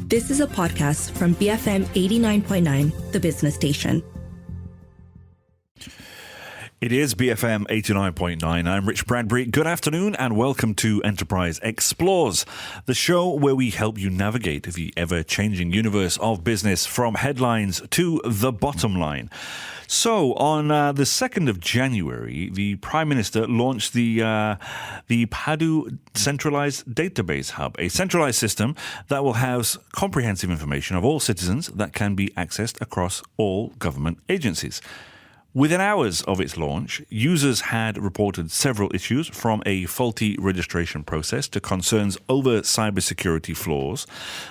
This is a podcast from BFM 89.9, the business station. It is BFM 89.9. I'm Richard Bradbury. Good afternoon and welcome to Enterprise Explores, the show where we help you navigate the ever-changing universe of business from headlines to the bottom line. So, on the 2nd of January, the Prime Minister launched the PADU Centralized Database Hub, a centralized system that will house comprehensive information of all citizens that can be accessed across all government agencies. Within hours of its launch, users had reported several issues, from a faulty registration process to concerns over cybersecurity flaws.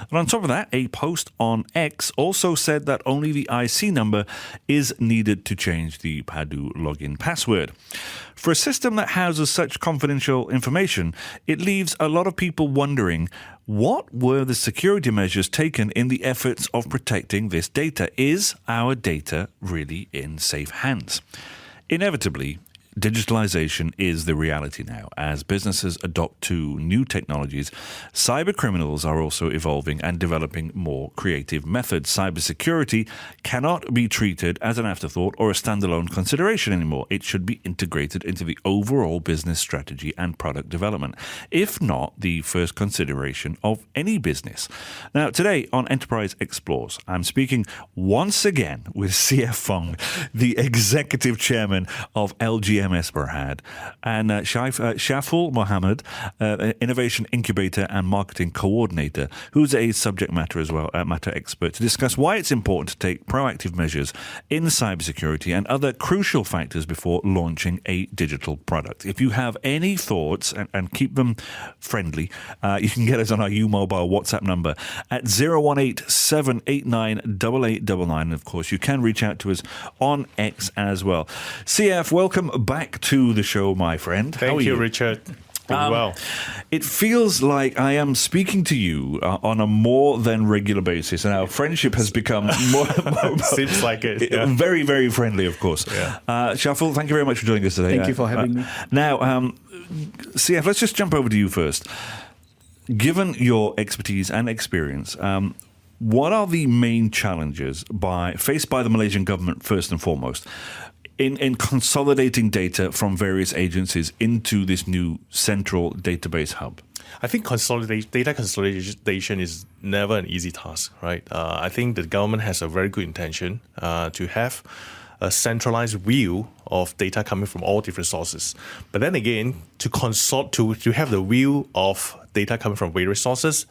And on top of that, a post on X also said that only the IC number is needed to change the PADU login password. For a system that houses such confidential information, it leaves a lot of people wondering, what were the security measures taken in the efforts of protecting this data? Is our data really in safe hands? Inevitably, digitalization is the reality now. As businesses adopt to new technologies, cyber criminals are also evolving and developing more creative methods. Cybersecurity cannot be treated as an afterthought or a standalone consideration anymore. It should be integrated into the overall business strategy and product development, if not the first consideration of any business. Now, today on Enterprise Explores, I'm speaking once again with CF Fong, the Executive Chairman of LGMS Berhad, and Sayful Mohammad, Innovation Incubator and Marketing Coordinator, who's a subject matter expert, to discuss why it's important to take proactive measures in cybersecurity and other crucial factors before launching a digital product. If you have any thoughts, and keep them friendly, you can get us on our U-Mobile WhatsApp number at 018-789-8899. And of course, you can reach out to us on X as well. CF, welcome back to the show, my friend. Thank you, Richard. Well, it feels like I am speaking to you on a more than regular basis, and our friendship has become more seems like it. Yeah. Very, very friendly, of course. Yeah. Sayful, thank you very much for joining us today. Thank you for having me. Now, CF, let's just jump over to you first. Given your expertise and experience, what are the main challenges faced by the Malaysian government, first and foremost, in consolidating data from various agencies into this new central database hub? I think data consolidation is never an easy task, right? I think the government has a very good intention to have a centralized view of data coming from all different sources. But then again, to have the view of data coming from various sources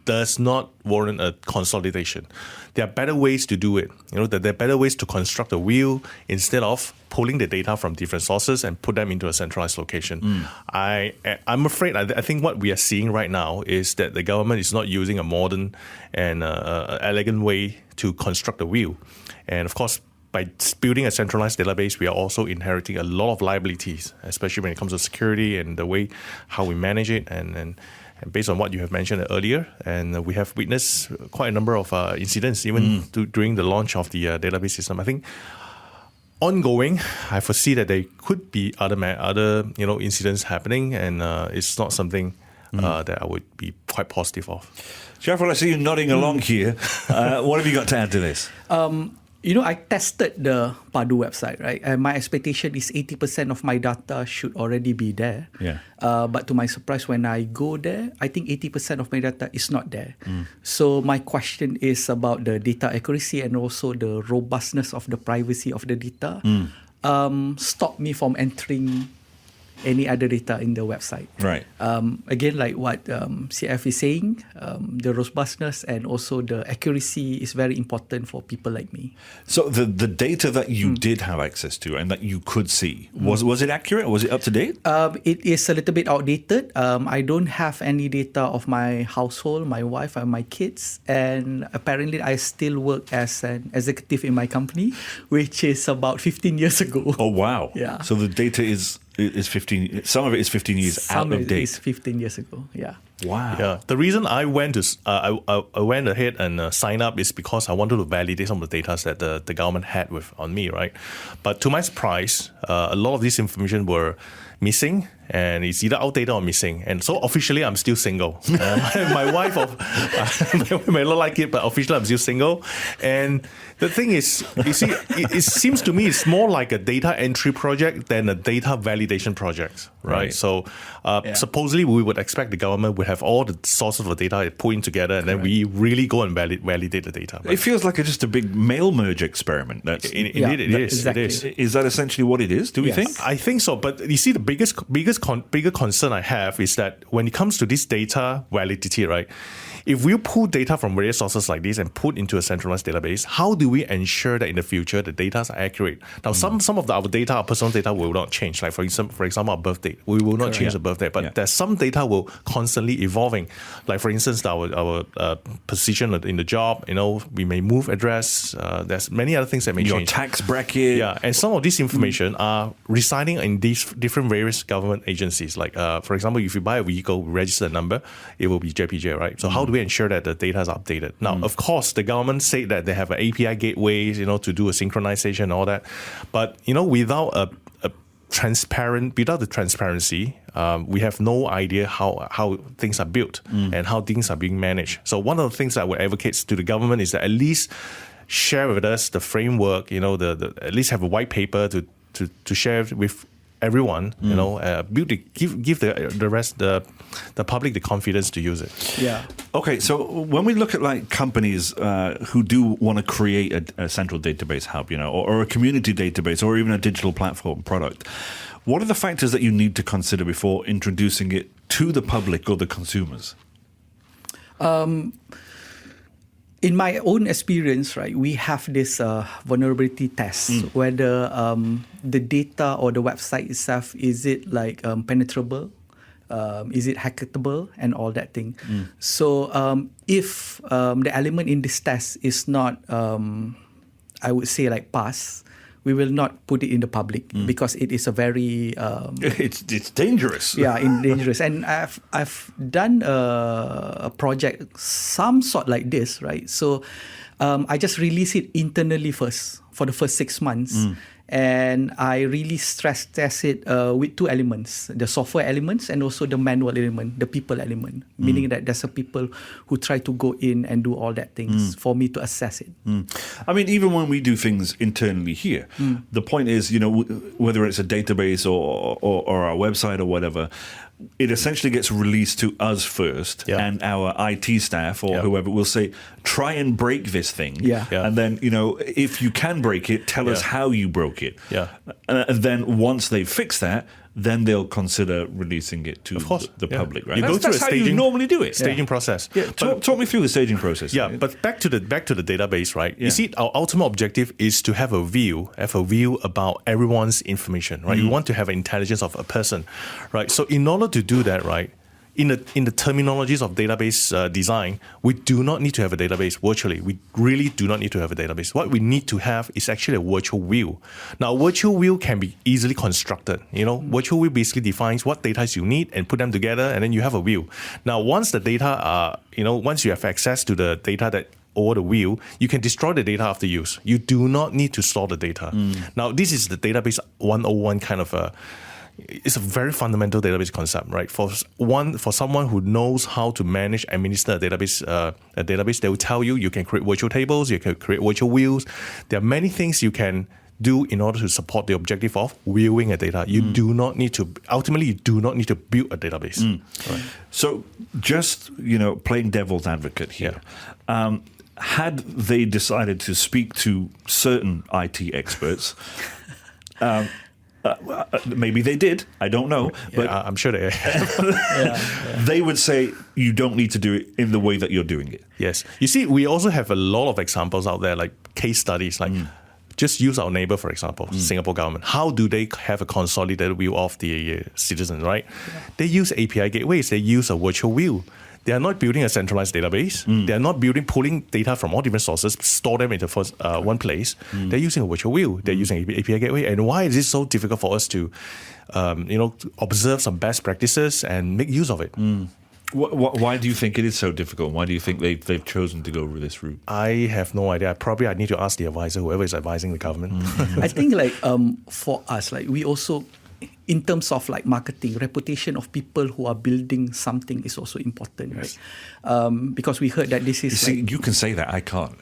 does not warrant a consolidation. There are better ways to do it. There are better ways to construct a wheel instead of pulling the data from different sources and put them into a centralized location. I'm afraid, I think what we are seeing right now is that the government is not using a modern and elegant way to construct a wheel. And of course, by building a centralized database, we are also inheriting a lot of liabilities, especially when it comes to security and the way how we manage it. And based on what you have mentioned earlier, and we have witnessed quite a number of incidents even during the launch of the database system. I think ongoing, I foresee that there could be other incidents happening, and it's not something that I would be quite positive of. Sayful, I see you nodding along here. What have you got to add to this? I tested the PADU website, right? And my expectation is 80% of my data should already be there. Yeah. But to my surprise, when I go there, I think 80% of my data is not there. So my question is about the data accuracy and also the robustness of the privacy of the data. Stop me from entering any other data in the website. Right. Again, like what CF is saying, the robustness and also the accuracy is very important for people like me. So the data that you did have access to and that you could see, was it accurate? Was it up to date? It is a little bit outdated. I don't have any data of my household, my wife and my kids. And apparently I still work as an executive in my company, which is about 15 years ago. Oh, wow. Yeah. So the data is 15, some of it is 15 years out of date. Some of it is 15 years ago, yeah. Wow. Yeah. The reason I went ahead and signed up is because I wanted to validate some of the data that the government had on me, right? But to my surprise, a lot of this information were missing, and it's either outdated or missing. And so officially, I'm still single. My wife may not like it, but officially, I'm still single. And the thing is, you see, it seems to me it's more like a data entry project than a data validation project, right? So supposedly, we would expect the government would have all the sources of data put in together, and then we really go and validate the data. It feels like just a big mail merge experiment. Indeed, it is. Exactly. It is. Is that essentially what it is? Do we think? I think so, but you see, the bigger concern I have is that when it comes to this data validity, right? If we pull data from various sources like this and put into a centralized database, how do we ensure that in the future the data are accurate? Now, some of our data, our personal data, will not change. Like for example, our birth date, we will not change the birth date, but there's some data will constantly evolving. Like for instance, our position in the job, we may move address. There's many other things that may change. Your tax bracket. Yeah, and some of this information are residing in these different various government agencies. Like for example, if you buy a vehicle, register a number, it will be JPJ, right? So how do we ensure that the data is updated? Now, of course, the government say that they have an API gateways, to do a synchronization and all that. But without without the transparency, we have no idea how things are built and how things are being managed. So one of the things that I would advocate to the government is that at least share with us the framework. At least have a white paper to share with everyone, give the rest, the public, the confidence to use it. Yeah. Okay, so when we look at like companies who do want to create a central database hub, or a community database, or even a digital platform product, what are the factors that you need to consider before introducing it to the public or the consumers? In my own experience, right, we have this vulnerability test, whether the data or the website itself, is it like penetrable, is it hackable, and all that thing. So if the element in this test is not, I would say like pass, we will not put it in the public because it is a very it's dangerous. Yeah, dangerous. And I've done a project some sort like this, right? So I just release it internally first for the first 6 months. And I really stress test it with two elements, the software elements and also the manual element, the people element, meaning that there's a people who try to go in and do all that things for me to assess it. I mean, even when we do things internally here, the point is, whether it's a database or our website or whatever, it essentially gets released to us first, and our IT staff or whoever will say, try and break this thing. And then, if you can break it, tell us how you broke it. And then once they fix that, then they'll consider releasing it to the public, right? You go through that's how you normally do it. Staging process. Talk me through the staging process. But back to the database, right? You see, our ultimate objective is to have a view about everyone's information, right? You want to have an intelligence of a person, right? So in order to do that, right, in the terminologies of database design, we do not need to have a database virtually. We really do not need to have a database. What we need to have is actually a virtual view. Now, a virtual view can be easily constructed. Virtual view basically defines what data you need and put them together, and then you have a view. Now, once the data once you have access to the data that over the view, you can destroy the data after use. You do not need to store the data. Now, this is the database 101 kind of it's a very fundamental database concept, right? For someone who knows how to manage, administer a database, they will tell you can create virtual tables, you can create virtual views. There are many things you can do in order to support the objective of viewing a data. You do not need to build a database. Right. So just, playing devil's advocate here, had they decided to speak to certain IT experts, maybe they did, I don't know. But I'm sure they have. They would say you don't need to do it in the way that you're doing it. Yes. You see, we also have a lot of examples out there, like case studies, like just use our neighbor, for example, Singapore government. How do they have a consolidated view of the citizens, right? They use API gateways. They use a virtual view. They are not building a centralized database. They are not pulling data from all different sources, store them into one place. They're using a virtual view. They're using API gateway. And why is it so difficult for us to, observe some best practices and make use of it? Why do you think it is so difficult? Why do you think they've chosen to go this route? I have no idea. I need to ask the advisor, whoever is advising the government. I think for us, we also in terms of like marketing, reputation of people who are building something is also important, right? Because we heard that this is You can say that, I can't.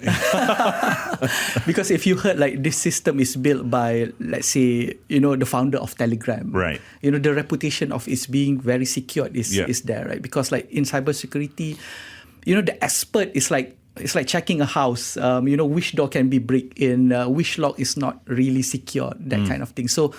because if you heard like this system is built by, let's say, the founder of Telegram, Right. The reputation of it being very secured is there, right? Because like in cybersecurity, the expert is like, it's like checking a house, which door can be bricked in, which lock is not really secure, that kind of thing. So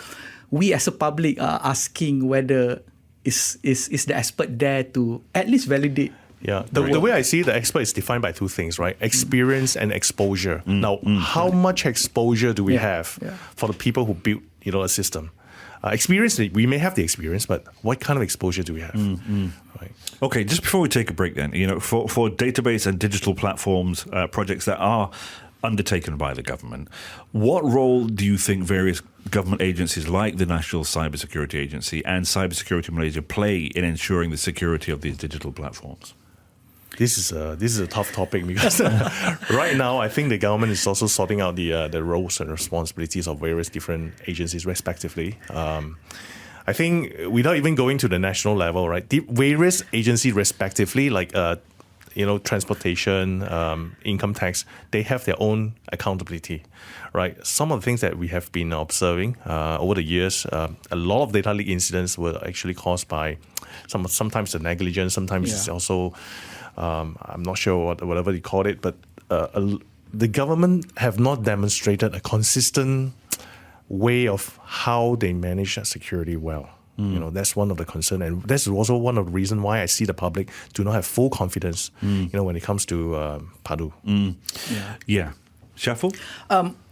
we as a public are asking whether is the expert there to at least validate. Yeah, the way I see the expert is defined by two things, right? Experience and exposure. Now, how much exposure do we have for the people who build, a system? Experience, we may have the experience, but what kind of exposure do we have? Right. Okay, just before we take a break then, for database and digital platforms projects that are undertaken by the government, what role do you think various government agencies like the National Cybersecurity Agency and Cybersecurity Malaysia play in ensuring the security of these digital platforms? This is a tough topic because right now I think the government is also sorting out the roles and responsibilities of various different agencies respectively. I think without even going to the national level, right, the various agencies respectively, like transportation, income tax, they have their own accountability, right? Some of the things that we have been observing over the years, a lot of data leak incidents were actually caused by sometimes the negligence, sometimes it's also I'm not sure whatever you call it, but the government have not demonstrated a consistent way of how they manage that security well. That's one of the concerns, and that's also one of the reasons why I see the public do not have full confidence, when it comes to PADU. Yeah. Shaful?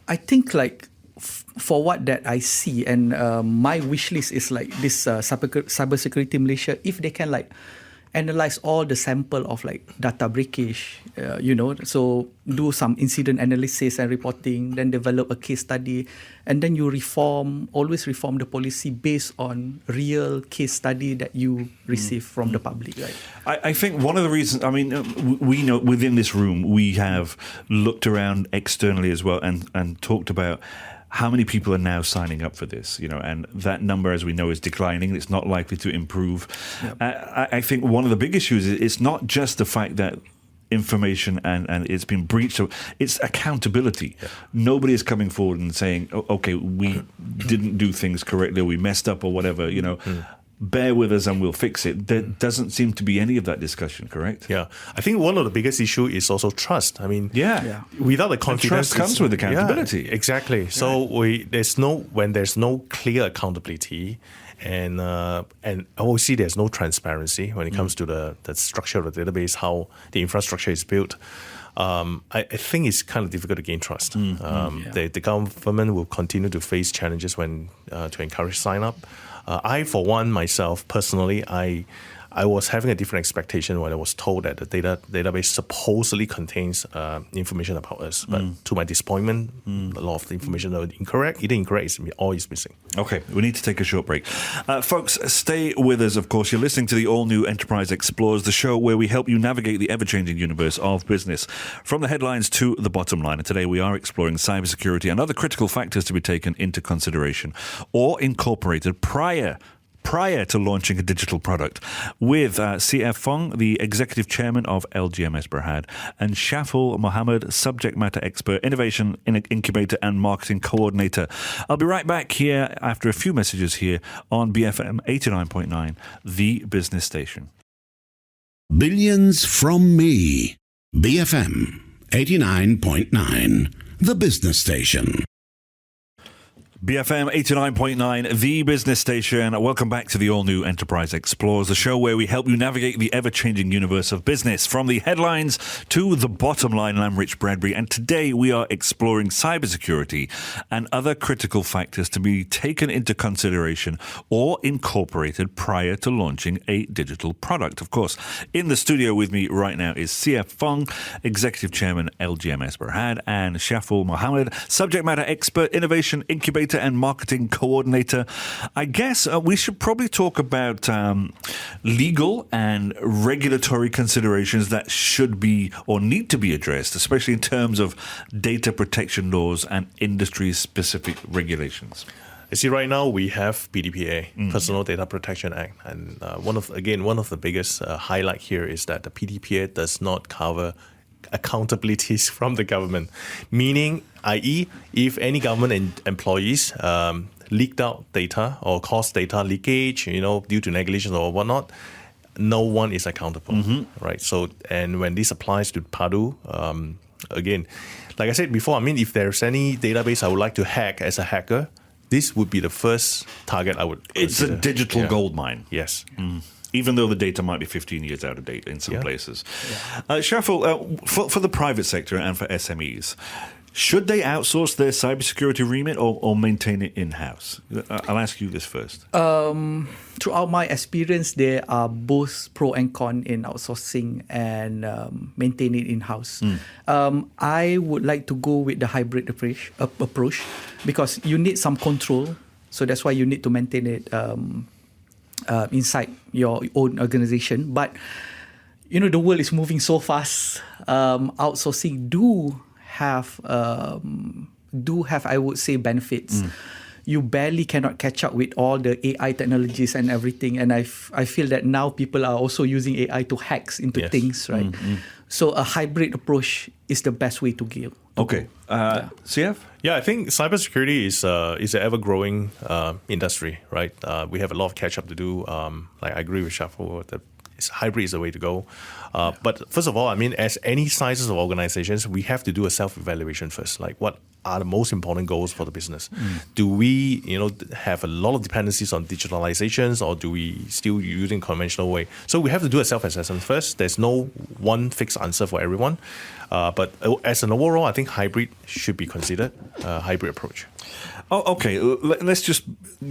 I think like for what that I see, and my wish list is like this Cybersecurity Malaysia, if they can like analyze all the sample of like data breakage, so do some incident analysis and reporting, then develop a case study, and then you always reform the policy based on real case study that you receive from the public, right? I think one of the reasons, we know within this room, we have looked around externally as well and talked about how many people are now signing up for this, and that number, as we know, is declining. It's not likely to improve. Yep. I think one of the big issues is it's not just the fact that information and it's been breached. So it's accountability. Yeah. Nobody is coming forward and saying, okay, we didn't do things correctly, or we messed up, or whatever, bear with us and we'll fix it. There doesn't seem to be any of that discussion, correct? Yeah. I think one of the biggest issues is also trust. Without the confidence, trust comes with accountability. Yeah, exactly. So when there's no clear accountability, and obviously there's no transparency when it comes to the structure of the database, how the infrastructure is built. I think it's kind of difficult to gain trust. The government will continue to face challenges when to encourage sign up. I, for one, myself, personally, I was having a different expectation when I was told that the database supposedly contains information about us. But to my disappointment, a lot of the information are incorrect. Either incorrect or is missing. Okay, we need to take a short break. Folks, stay with us, of course. You're listening to the all-new Enterprise Explores, the show where we help you navigate the ever-changing universe of business, from the headlines to the bottom line. And today we are exploring cybersecurity and other critical factors to be taken into consideration or incorporated prior to launching a digital product, with CF Fong, the Executive Chairman of LGMS Berhad, and Sayful Mohammad, Subject Matter Expert, Innovation Incubator and Marketing Coordinator. I'll be right back here after a few messages here on BFM 89.9, the business station. Billions from me. BFM 89.9, the business station. BFM 89.9, the business station. Welcome back to the all-new Enterprise Explores, the show where we help you navigate the ever-changing universe of business, from the headlines to the bottom line. And I'm Richard Bradbury, and today we are exploring cybersecurity and other critical factors to be taken into consideration or incorporated prior to launching a digital product. Of course, in the studio with me right now is CF Fong, Executive Chairman, LGMS Berhad, and Sayful Mohammad, Subject Matter Expert, Innovation Incubator and Marketing Coordinator. I guess we should probably talk about legal and regulatory considerations that should be or need to be addressed, especially in terms of data protection laws and industry-specific regulations. You see, right now we have PDPA, Personal Data Protection Act, and one of the biggest highlight here is that the PDPA does not cover accountabilities from the government, meaning, i.e., if any government employees leaked out data or caused data leakage, due to negligence or whatnot, no one is accountable, right? So, and when this applies to PADU, again, like I said before, if there's any database I would like to hack as a hacker, this would be the first target I would consider. It's a digital gold mine. Yes. Even though the data might be 15 years out of date in some places. Sayful, for the private sector and for SMEs, should they outsource their cybersecurity remit or maintain it in-house? I'll ask you this first. Throughout my experience, there are both pro and con in outsourcing and maintain it in-house. I would like to go with the hybrid approach because you need some control. So that's why you need to maintain it inside your own organization. But, the world is moving so fast. Outsourcing do have, I would say, benefits. You barely cannot catch up with all the AI technologies and everything. And I feel that now people are also using AI to hacks into things, right? So a hybrid approach is the best way to go. Okay. CF? Yeah, I think cybersecurity is an ever-growing industry, right? We have a lot of catch-up to do. I agree with Sayful that hybrid is the way to go. But first of all, as any sizes of organizations, we have to do a self-evaluation first. Like, what are the most important goals for the business? Do we, have a lot of dependencies on digitalizations, or do we still using conventional way? So we have to do a self-assessment first. There's no one fixed answer for everyone. But as an overall, I think hybrid should be considered, hybrid approach. Oh, okay. Let's just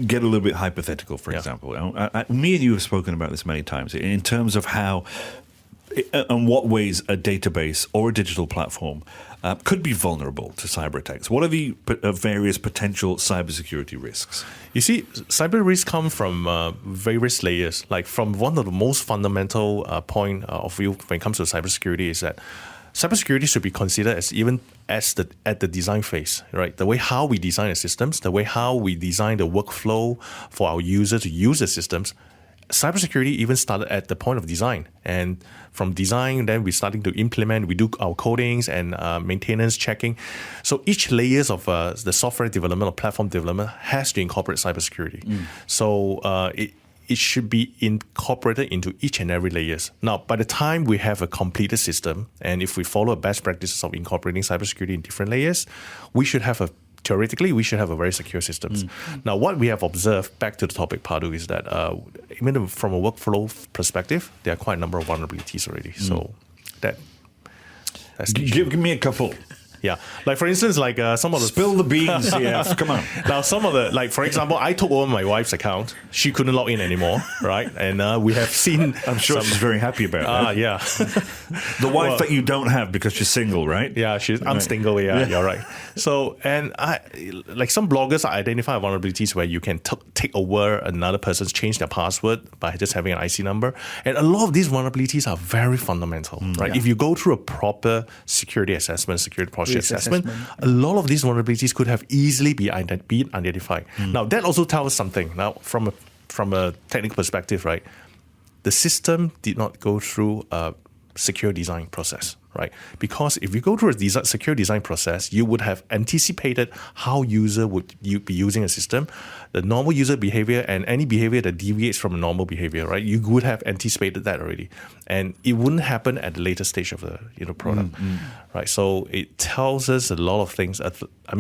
get a little bit hypothetical, for example. Me and you have spoken about this many times in terms of how and what ways a database or a digital platform could be vulnerable to cyber attacks. What are the various potential cybersecurity risks? You see, cyber risks come from various layers. Like, from one of the most fundamental point of view when it comes to cybersecurity is that cybersecurity should be considered at the design phase, right? The way how we design the systems, the way how we design the workflow for our users to use the systems. Cybersecurity even started at the point of design, and from design, then we're starting to implement. We do our codings and maintenance checking. So each layers of the software development or platform development has to incorporate cybersecurity. So it should be incorporated into each and every layers. Now, by the time we have a completed system, and if we follow best practices of incorporating cybersecurity in different layers, theoretically, we should have a very secure systems. Now, what we have observed, back to the topic, PADU, is that even from a workflow perspective, there are quite a number of vulnerabilities already. So that's Give me a couple. Yeah, like for instance, some of the Spill the beans, CF. Come on. Now, some of the, for example, I took over my wife's account. She couldn't log in anymore, right? And we have seen. I'm sure she's very happy about that. Yeah. The wife that you don't have because she's single, right? Yeah, I'm single. Yeah, you're right. So, and some bloggers identify vulnerabilities where you can take over another person's, change their password by just having an IC number. And a lot of these vulnerabilities are very fundamental, right? If you go through a proper security assessment, security posture assessment, a lot of these vulnerabilities could have easily been identified. Now, that also tells us something. Now, from a technical perspective, right, the system did not go through a secure design process, right? Because if you go through a secure design process, you would have anticipated how user would be using a system, the normal user behavior, and any behavior that deviates from a normal behavior, right? You would have anticipated that already, and it wouldn't happen at the later stage of the product, right? So it tells us a lot of things.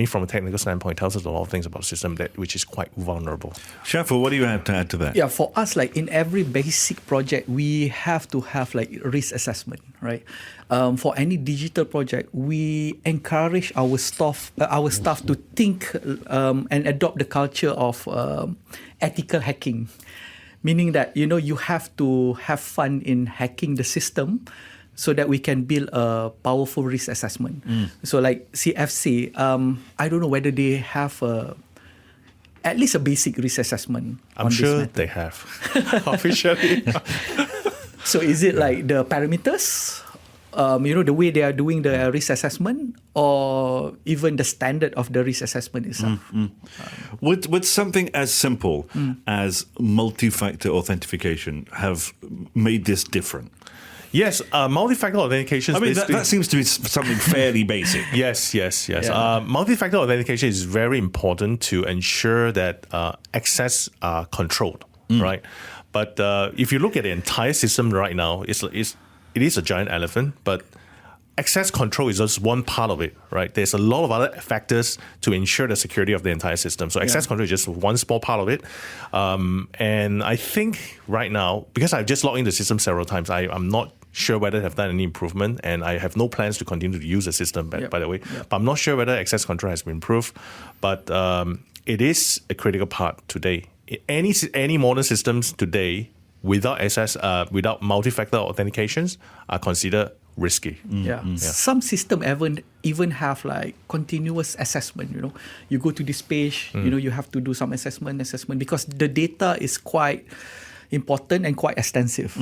From a technical standpoint, it tells us a lot of things about the system which is quite vulnerable. Sayful, what do you have to add to that? Yeah, for us, in every basic project, we have to have risk assessment, right? For any digital project, we encourage our staff to think and adopt the culture of ethical hacking, meaning that you have to have fun in hacking the system, so that we can build a powerful risk assessment. So, like CFC, I don't know whether they have at least a basic risk assessment. I'm sure they have officially. So, is it like the parameters? the way they are doing the risk assessment, or even the standard of the risk assessment itself. Would something as simple as multi-factor authentication have made this different? Yes, multi-factor authentication. I mean, that seems to be something fairly basic. Yes. Yeah. Multi-factor authentication is very important to ensure that access are controlled, right? But if you look at the entire system right now, it is a giant elephant, but access control is just one part of it, right? There's a lot of other factors to ensure the security of the entire system. So access control is just one small part of it. And I think right now, because I've just logged in the system several times, I'm not sure whether they've done any improvement, and I have no plans to continue to use the system, by the way. But I'm not sure whether access control has been improved. But it is a critical part today. Any modern systems today without without multi-factor authentications are considered risky. Some system even have like continuous assessment. You go to this page, you have to do some assessment because the data is quite important and quite extensive.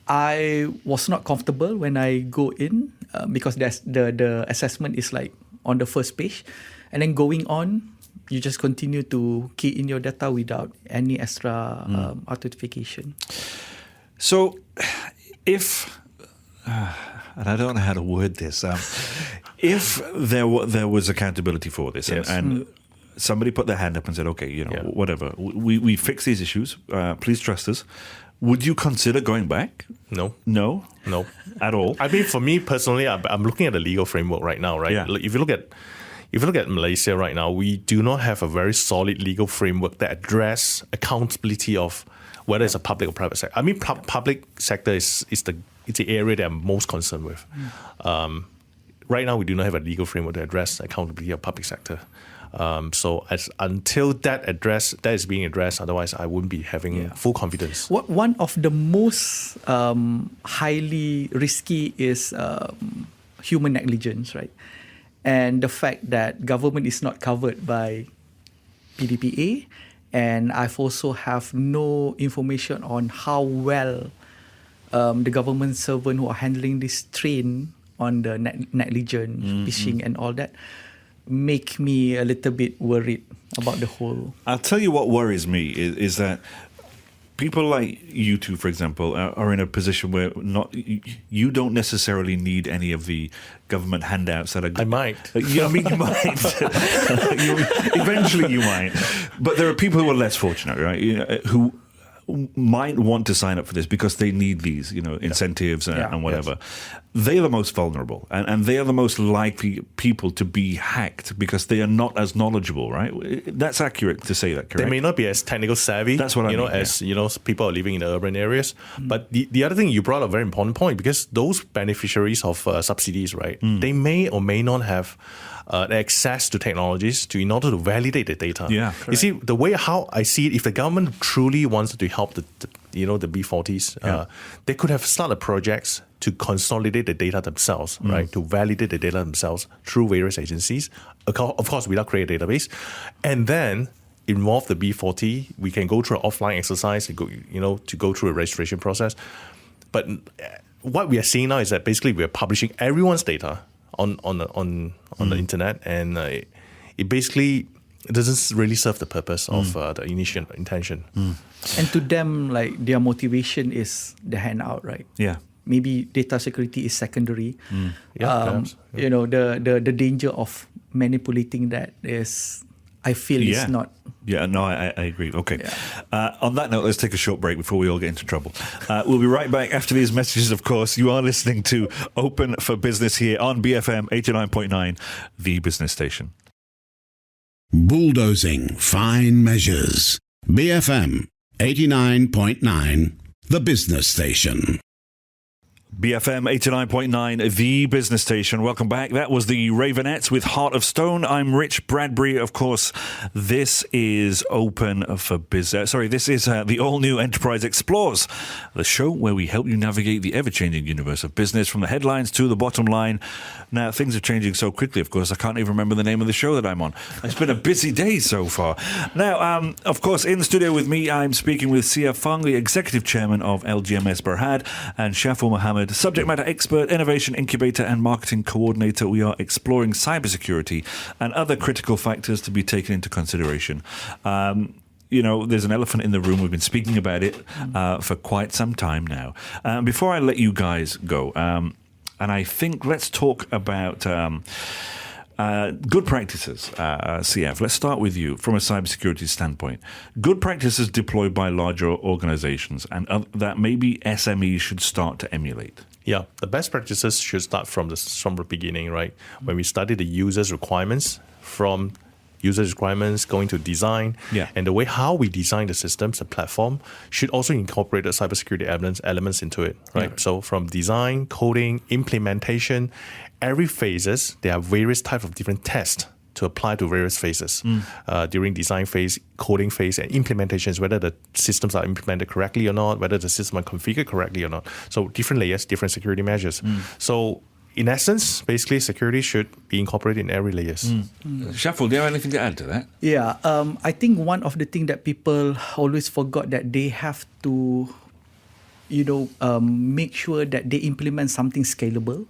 I was not comfortable when I go in because the assessment is like on the first page, and then going on, you just continue to key in your data without any extra authentication. So, if and I don't know how to word this, if there was accountability for this, and somebody put their hand up and said, "Okay, whatever, we fix these issues. Please trust us." Would you consider going back? No, at all. I mean, for me personally, I'm looking at the legal framework right now, right? Yeah. If you look at Malaysia right now, we do not have a very solid legal framework that address accountability of whether it's a public or private sector. I mean, public sector is the area that I'm most concerned with. Right now, we do not have a legal framework to address accountability of public sector. So until that is being addressed, otherwise I wouldn't be having full confidence. One of the most highly risky is human negligence, right? And the fact that government is not covered by PDPA, and I've also have no information on how well the government servant who are handling this train on the negligence, phishing and all that, make me a little bit worried about the whole. I'll tell you what worries me is that people like you two, for example, are in a position where you don't necessarily need any of the government handouts that are. I might. You might. Eventually, you might. But there are people who are less fortunate, right? Who might want to sign up for this because they need these, incentives and whatever. Yes. They are the most vulnerable, and they are the most likely people to be hacked because they are not as knowledgeable, right? That's accurate to say that, correct? They may not be as technical savvy. That's what I mean, as people are living in the urban areas. But the other thing, you brought up a very important point, because those beneficiaries of subsidies, right? They may or may not have access to technologies in order to validate the data. Yeah, you see, the way how I see it, if the government truly wants to help the B40s, they could have started projects to consolidate the data themselves, right? To validate the data themselves through various agencies, of course, without creating a database, and then involve the B40. We can go through an offline exercise to go through a registration process. But what we are seeing now is that basically we are publishing everyone's data on the internet, and it basically doesn't really serve the purpose of the initial intention. And to them, like, their motivation is the handout, right? Yeah. Maybe data security is secondary. Perhaps. The danger of manipulating that is, I feel, is not. Yeah, no, I agree. Okay. Yeah. On that note, let's take a short break before we all get into trouble. We'll be right back after these messages, of course. You are listening to Open for Business here on BFM 89.9, the business station. Bulldozing fine measures. BFM 89.9, the business station. BFM 89.9, the business station. Welcome back. That was the Ravenettes with Heart of Stone. I'm Rich Bradbury. Of course, this is Open for Business. This is the all-new Enterprise Explores, the show where we help you navigate the ever-changing universe of business from the headlines to the bottom line. Now, things are changing so quickly, of course, I can't even remember the name of the show that I'm on. It's been a busy day so far. Now, of course, in the studio with me, I'm speaking with Sia Fong, the Executive Chairman of LGMS Berhad, and Sayful Mohammad, Mohammad, subject matter expert, Innovation Incubator and Marketing Coordinator. We are exploring cybersecurity and other critical factors to be taken into consideration. There's an elephant in the room. We've been speaking about it for quite some time now. Before I let you guys go, and I think let's talk about good practices, CF. Let's start with you from a cybersecurity standpoint. Good practices deployed by larger organizations and that maybe SMEs should start to emulate. Yeah, the best practices should start from the beginning, right? When we study the user's requirements, from user's requirements going to design, and the way how we design the systems, the platform, should also incorporate the cybersecurity elements into it, right? Yeah. So from design, coding, implementation, every phases, there are various types of different tests to apply to various phases during design phase, coding phase, and implementations, whether the systems are implemented correctly or not, whether the system are configured correctly or not. So different layers, different security measures. So in essence, basically, security should be incorporated in every layers. Sayful, do you have anything to add to that? Yeah, I think one of the things that people always forgot that they have to, make sure that they implement something scalable,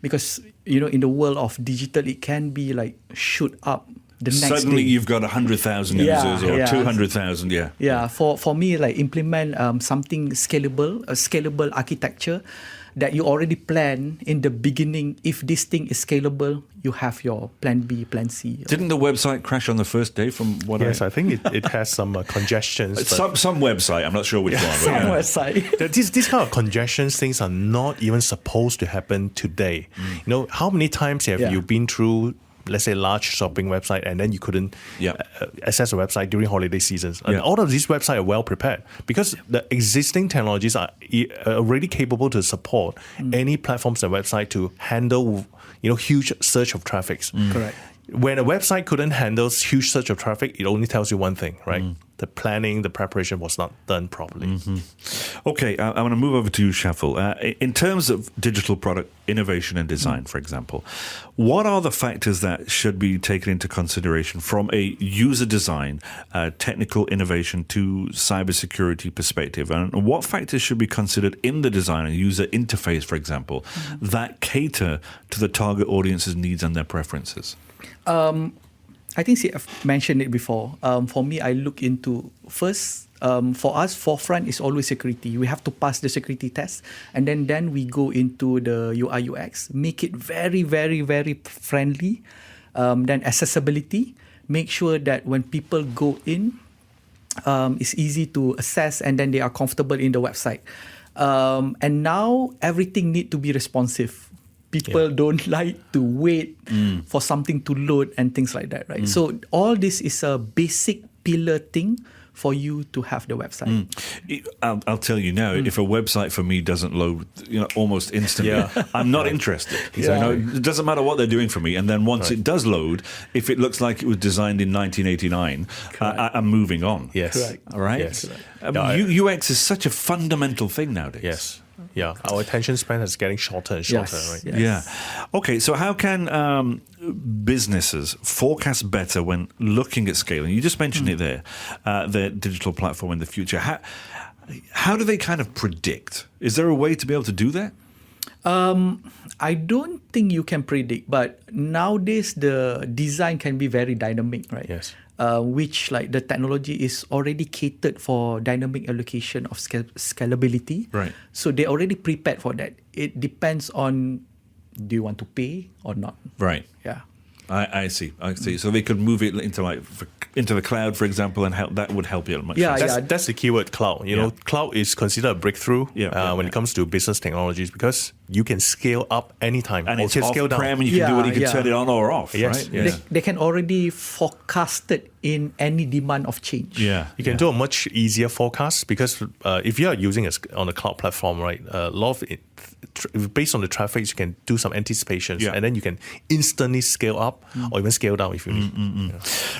because in the world of digital, it can be like shoot up the next Suddenly day. You've got 100,000 users or 200,000. Yeah. For me, like implement something scalable, a scalable architecture that you already plan in the beginning. If this thing is scalable, you have your plan B, plan C. Didn't the website crash on the first day from what I think it has some congestions. Some website, I'm not sure which one. Some website. These kind of congestions things are not even supposed to happen today. How many times have you been through, let's say, large shopping website, and then you couldn't access the website during holiday seasons? And all of these websites are well prepared because the existing technologies are already capable to support any platforms and website to handle huge surge of traffic. Correct. When a website couldn't handle huge surge of traffic, it only tells you one thing, right? The planning, the preparation was not done properly. Okay, I want to move over to you, Sayful. In terms of digital product innovation and design, for example, what are the factors that should be taken into consideration from a user design, technical innovation to cybersecurity perspective? And what factors should be considered in the design and user interface, for example, that cater to the target audience's needs and their preferences? I think CF mentioned it before. For me, I look into first, for us, forefront is always security. We have to pass the security test. And then we go into the UI UX, make it very, very, very friendly. Then accessibility, make sure that when people go in, it's easy to access and then they are comfortable in the website. And now everything need to be responsive. People don't like to wait for something to load and things like that, right? So all this is a basic pillar thing for you to have the website. I'll tell you now, if a website for me doesn't load, almost instantly, I'm not interested. It doesn't matter what they're doing for me. And then once it does load, if it looks like it was designed in 1989, I'm moving on. Yes. Correct. All right. Yes. UX is such a fundamental thing nowadays. Yes. Yeah, our attention span is getting shorter and shorter, right? Yes. Yeah. Okay, so how can businesses forecast better when looking at scaling? You just mentioned it there, the digital platform in the future. How do they kind of predict? Is there a way to be able to do that? I don't think you can predict, but nowadays the design can be very dynamic, right? Yes. Which like the technology is already catered for dynamic allocation of scalability. Right. So they already prepared for that. It depends on, do you want to pay or not? Right. Yeah. I see. So they could move it into the cloud, for example, and that would help you much. That's the keyword, cloud. Cloud is considered a breakthrough when it comes to business technologies because you can scale up anytime. And it's scale off-prem, and you can do it. You can turn it on or off. Yes. Right? Yeah. They can already forecast it in any demand of change. Yeah. You can do a much easier forecast because if you are using on a cloud platform, right, a lot of it, based on the traffic, you can do some anticipations and then you can instantly scale up or even scale down if you need.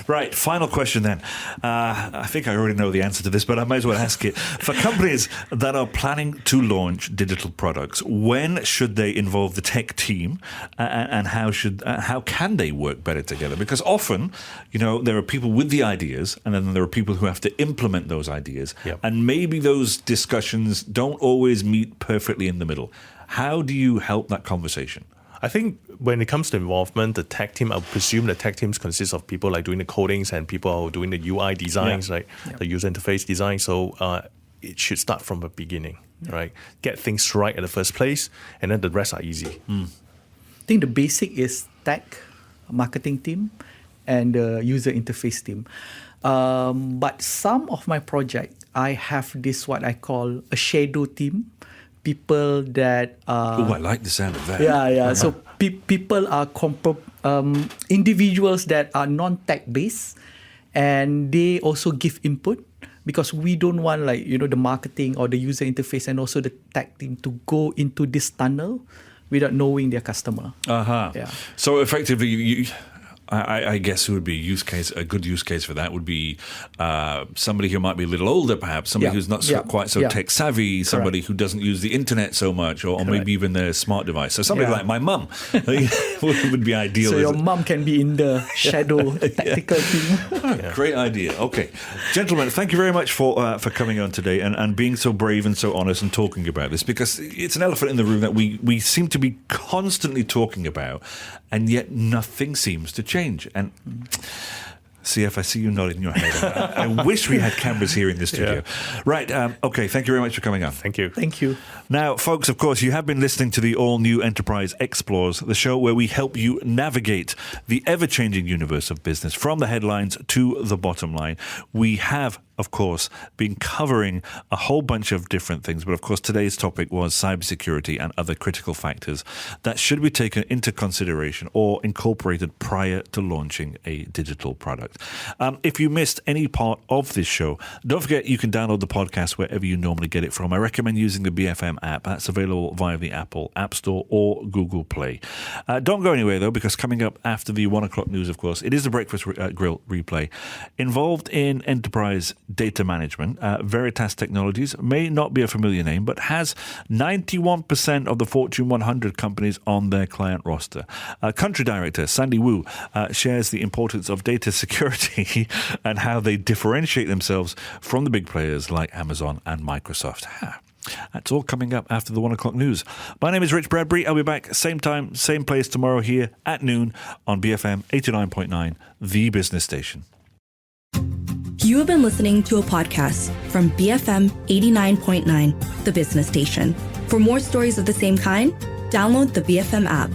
Right. Final question then. I think I already know the answer to this, but I might as well ask it. For companies that are planning to launch digital products, when should they involve the tech team and how can they work better together? Because often, there are people with the ideas and then there are people who have to implement those ideas. Yep. And maybe those discussions don't always meet perfectly in the middle. How do you help that conversation? I think when it comes to involvement, the tech team, I presume the tech teams consist of people like doing the codings and people who are doing the UI designs, right? The user interface design. So it should start from the beginning, right? Get things right at the first place, and then the rest are easy. I think the basic is tech, marketing team, and user interface team. But some of my project, I have this what I call a shadow team. People that I like the sound of that. Yeah. So people are individuals that are non-tech based, and they also give input, because we don't want the marketing or the user interface and also the tech team to go into this tunnel without knowing their customer. Yeah. So effectively, I guess it would be a good use case for that would be somebody who might be a little older, perhaps, somebody who's not quite so tech savvy, somebody who doesn't use the internet so much, or maybe even their smart device. So somebody like my mum would be ideal. So your mum can be in the shadow tactical team. Great idea. Okay, gentlemen, thank you very much for coming on today and being so brave and so honest and talking about this, because it's an elephant in the room that we seem to be constantly talking about, and yet nothing seems to change. And CF, I see you nodding your head. I wish we had cameras here in the studio. Right. Okay. Thank you very much for coming on. Thank you. Thank you. Now, folks, of course, you have been listening to the all-new Enterprise Explores, the show where we help you navigate the ever-changing universe of business from the headlines to the bottom line. We have, of course, been covering a whole bunch of different things. But, of course, today's topic was cybersecurity and other critical factors that should be taken into consideration or incorporated prior to launching a digital product. If you missed any part of this show, don't forget you can download the podcast wherever you normally get it from. I recommend using the BFM app. That's available via the Apple App Store or Google Play. Don't go anywhere, though, because coming up after the 1 o'clock news, of course, it is the Breakfast Grill replay. Involved in enterprise data management, Veritas Technologies may not be a familiar name, but has 91% of the Fortune 100 companies on their client roster. Country Director Sandy Wu shares the importance of data security and how they differentiate themselves from the big players like Amazon and Microsoft. That's all coming up after the 1 o'clock news. My name is Rich Bradbury. I'll be back same time, same place tomorrow here at noon on BFM 89.9, the business station. You have been listening to a podcast from BFM 89.9, the business station. For more stories of the same kind, download the BFM app.